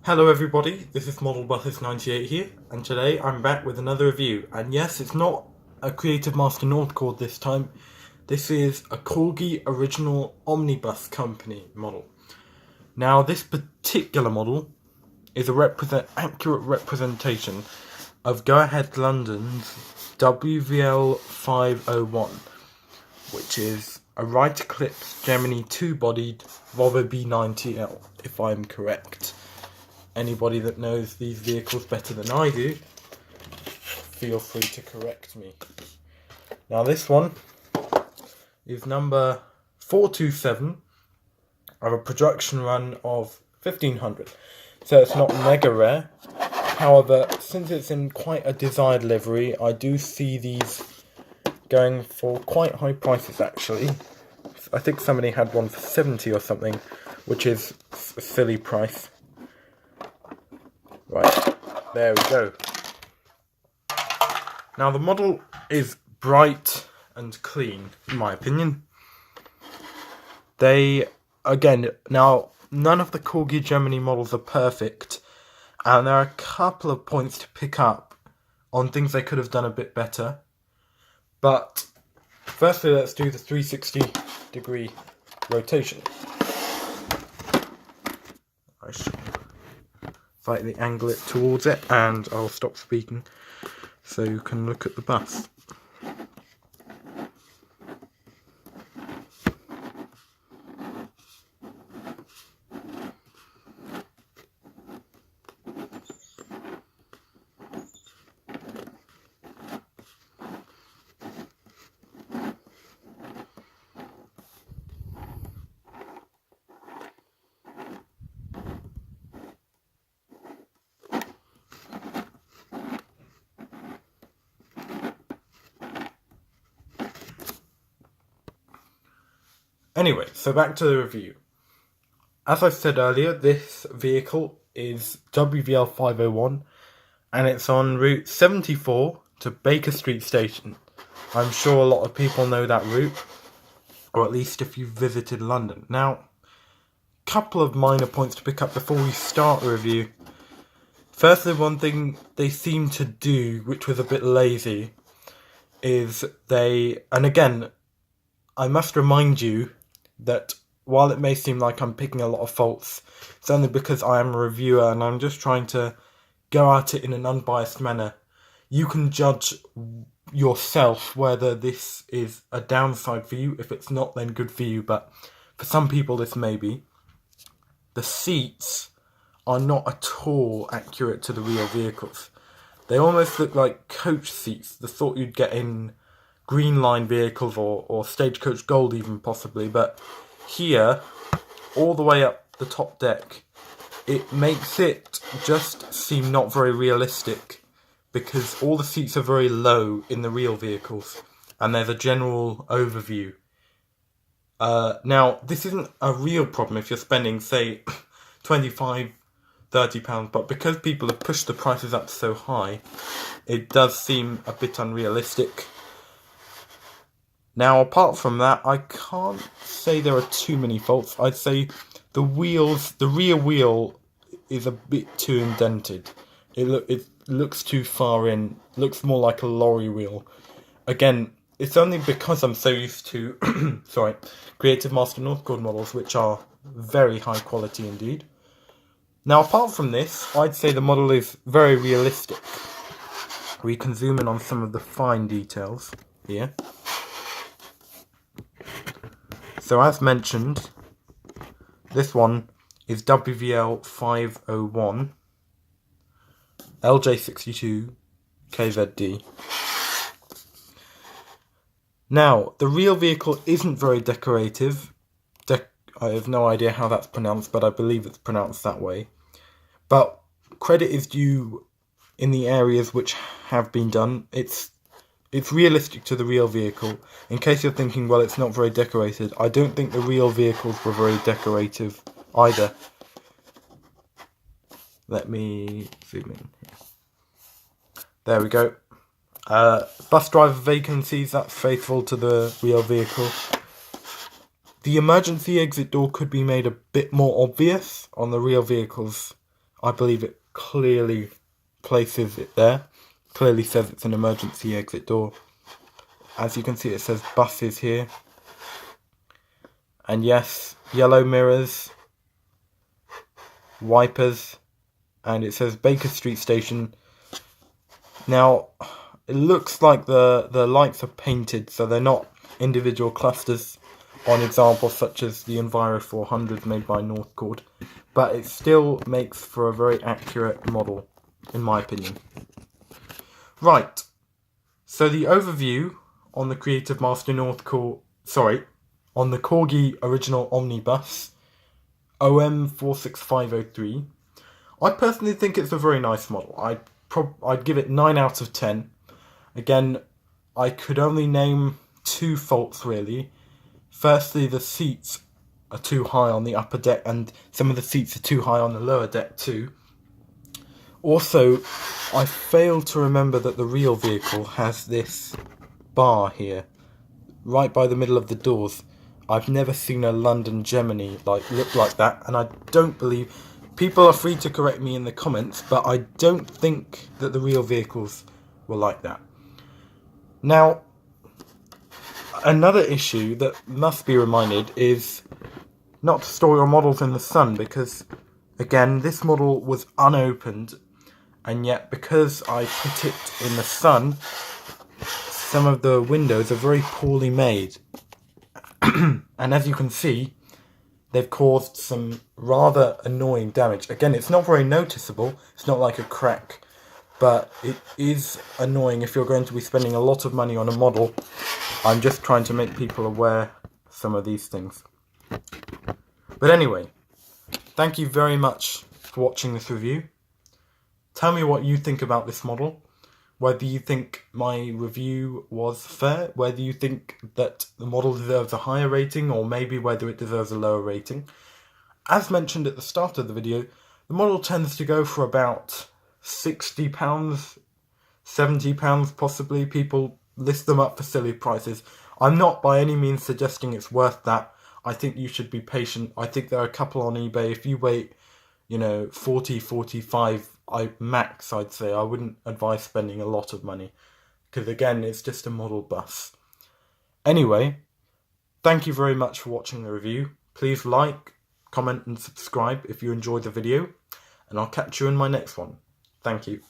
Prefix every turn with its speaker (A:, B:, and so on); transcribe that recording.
A: Hello everybody, this is ModelButters98 here, and today I'm back with another review. And yes, it's not a Creative Master Nordcord this time. This is a Corgi original Omnibus company model. Now, this particular model is a accurate representation of GoAhead London's WVL501, which is a right-clipped Gemini 2-bodied Volvo B90L, if I'm correct. Anybody that knows these vehicles better than I do, feel free to correct me. Now this one is number 427 of a production run of 1500, so it's not mega rare. However, since it's in quite a desired livery, I do see these going for quite high prices actually. I think somebody had one for 70 or something, which is a silly price. Right, there we go. Now the model is bright and clean, in my opinion. Now none of the Corgi Gemini models are perfect, and there are a couple of points to pick up on things they could have done a bit better. But firstly, let's do the 360-degree rotation. I shall slightly angle it towards it, and I'll stop speaking so you can look at the bus. Anyway, so back to the review. As I said earlier, this vehicle is WVL501, and it's on Route 74 to Baker Street Station. I'm sure a lot of people know that route, or at least if you've visited London. Now, a couple of minor points to pick up before we start the review. Firstly, one thing they seem to do, which was a bit lazy, is and again, I must remind you that while it may seem like I'm picking a lot of faults, it's only because I am a reviewer and I'm just trying to go at it in an unbiased manner. You can judge yourself whether this is a downside for you. If it's not, then good for you, but for some people this may be. The seats are not at all accurate to the real vehicles. They almost look like coach seats, the sort you'd get in Green Line vehicles or Stagecoach Gold even possibly, but here, all the way up the top deck, it makes it just seem not very realistic because all the seats are very low in the real vehicles and there's a general overview. Now, this isn't a real problem if you're spending, say, £25, £30, but because people have pushed the prices up so high, it does seem a bit unrealistic. Now, apart from that, I can't say there are too many faults. I'd say the rear wheel is a bit too indented. It looks too far in. Looks more like a lorry wheel. Again, it's only because I'm so used to, Creative Master Nordcord models, which are very high quality indeed. Now, apart from this, I'd say the model is very realistic. We can zoom in on some of the fine details here. So as mentioned, this one is WVL501 LJ62 KZD. Now, the real vehicle isn't very decorative. I have no idea how that's pronounced, but I believe it's pronounced that way. But credit is due in the areas which have been done. It's realistic to the real vehicle. In case you're thinking, well, it's not very decorated, I don't think the real vehicles were very decorative either. Let me zoom in. There we go. Bus driver vacancies, that's faithful to the real vehicle. The emergency exit door could be made a bit more obvious on the real vehicles. I believe it clearly places it there. Clearly says it's an emergency exit door. As you can see, it says buses here. And yes, yellow mirrors, wipers, and it says Baker Street Station. Now, it looks like the lights are painted, so they're not individual clusters on examples such as the Enviro 400 made by Northcord, but it still makes for a very accurate model, in my opinion. Right, so the overview on the Creative Master on the Corgi original Omnibus, OM46503. I personally think it's a very nice model. I'd give it 9 out of 10. Again, I could only name 2 faults really. Firstly, the seats are too high on the upper deck, and some of the seats are too high on the lower deck too. Also, I failed to remember that the real vehicle has this bar here, right by the middle of the doors. I've never seen a London Gemini look like that, and I don't believe... People are free to correct me in the comments, but I don't think that the real vehicles were like that. Now, another issue that must be reminded is not to store your models in the sun, because, again, this model was unopened, and yet because I put it in the sun, some of the windows are very poorly made. And as you can see, they've caused some rather annoying damage. Again, it's not very noticeable, it's not like a crack, but it is annoying if you're going to be spending a lot of money on a model. I'm just trying to make people aware of some of these things. But anyway, thank you very much for watching this review. Tell me what you think about this model. Whether you think my review was fair, whether you think that the model deserves a higher rating, or maybe whether it deserves a lower rating. As mentioned at the start of the video, the model tends to go for about £60, £70 possibly. People list them up for silly prices. I'm not by any means suggesting it's worth that. I think you should be patient. I think there are a couple on eBay. If you wait, 40, 45 max, I'd say. I wouldn't advise spending a lot of money, because again, it's just a model bus. Anyway, thank you very much for watching the review. Please like, comment and subscribe if you enjoyed the video, and I'll catch you in my next one. Thank you.